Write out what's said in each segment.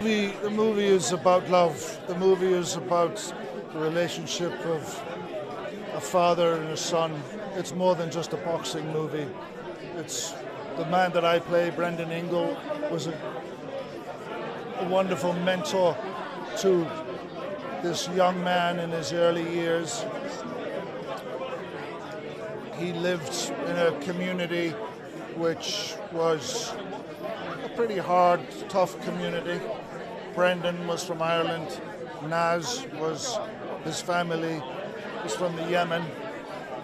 movie is about love. The movie is about the relationship of a father and a son. It's more than just a boxing movie. It's the man that I play, Brendan Ingle, was a wonderful mentor to this young man in his early years. He lived in a community which was a pretty hard, tough community. Brendan was from Ireland. His family was from the Yemen.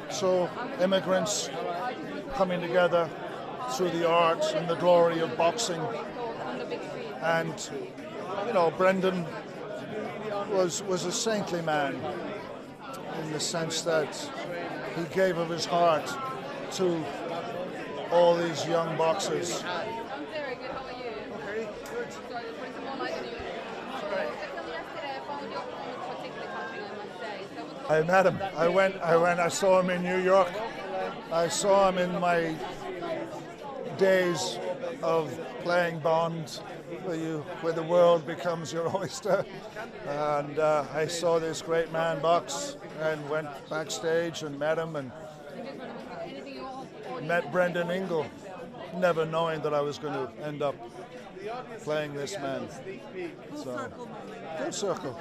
So immigrants coming together through the arts and the glory of boxing. And, you know, Brendan was a saintly man in the sense that he gave of his heart to all these young boxers. I'm very good. How are you? Okay, good. So I just wanted to more light on you. The film yesterday, I found your performance particularly touching, I must say. So I met him. I saw him in New York. I saw him in my days of playing Bond, where the world becomes your oyster. And I saw this great man box and went backstage and met him and met Brendan Ingle, never knowing that I was going to end up playing this man. So, full circle.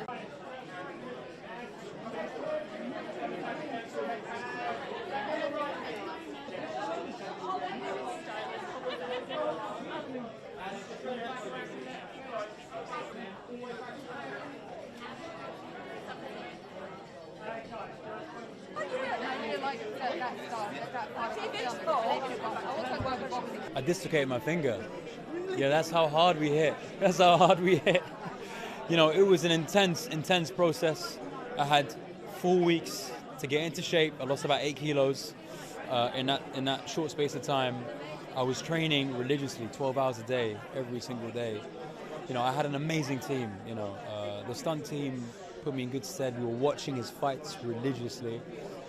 I dislocated my finger. Yeah, that's how hard we hit. That's how hard we hit. You know, it was an intense process. I had 4 weeks to get into shape. I lost about 8 kilos in that short space of time. I was training religiously, 12 hours a day, every single day. You know, I had an amazing team. You know, the stunt team put me in good stead. We were watching his fights religiously.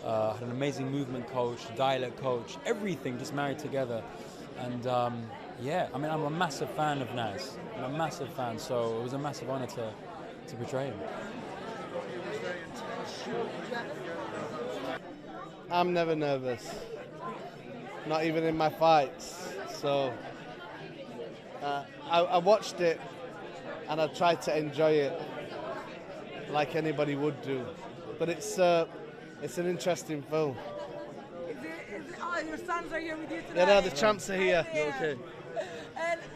I had an amazing movement coach, dialect coach, everything just married together. And yeah, I mean, I'm a massive fan of Nas. I'm a massive fan, so it was a massive honor to portray him. I'm never nervous, not even in my fights. So I watched it and I tried to enjoy it like anybody would do. But it's an interesting film. Your sons are here with you today. Yeah, no, the champs are here. Okay.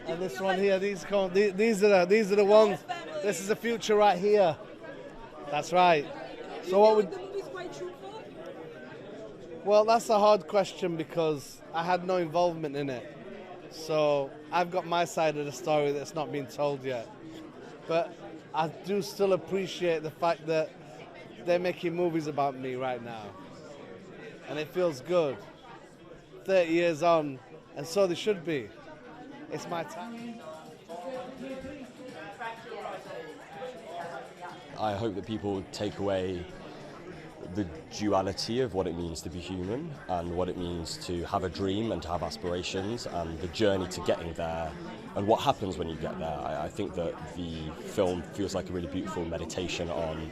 And this one here, these are the ones. This is the future right here. That's right. So what would? The movie's quite truthful. Well, that's a hard question because I had no involvement in it. So I've got my side of the story that's not been told yet. But I do still appreciate the fact that they're making movies about me right now. And it feels good. 30 years on, and so they should be. It's my time. I hope that people take away the duality of what it means to be human and what it means to have a dream and to have aspirations and the journey to getting there and what happens when you get there. I think that the film feels like a really beautiful meditation on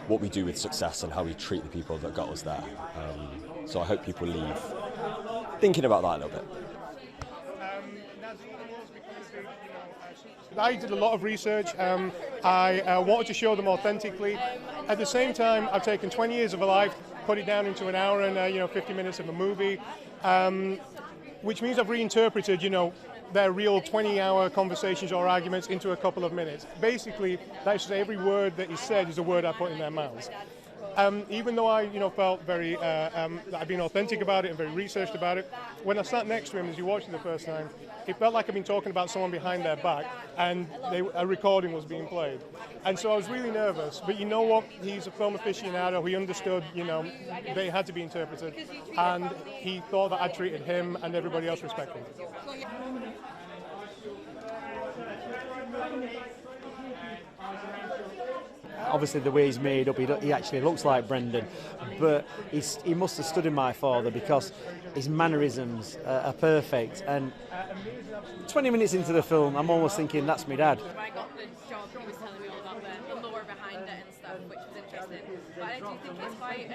what we do with success and how we treat the people that got us there. So I hope people leave thinking about that a little bit. I did a lot of research. I wanted to show them authentically. At the same time, I've taken 20 years of a life, put it down into an hour and 50 minutes of a movie, which means I've reinterpreted, their real 20-hour conversations or arguments into a couple of minutes. Basically, that's every word that is said is a word I put in their mouths. Even though I, felt very, that I've been authentic about it and very researched about it, when I sat next to him as you watched it the first time, it felt like I'd been talking about someone behind their back and a recording was being played. And so I was really nervous, but you know what? He's a film aficionado. He understood, they had to be interpreted, and he thought that I treated him and everybody else respectfully. obviously the way he's made up, he actually looks like Brendan, but he must have studied my father because his mannerisms are perfect. And 20 minutes into the film, I'm almost thinking, that's my dad. When I got the job, he was telling me all about the lore behind it and stuff, which was interesting. But I do think it's quite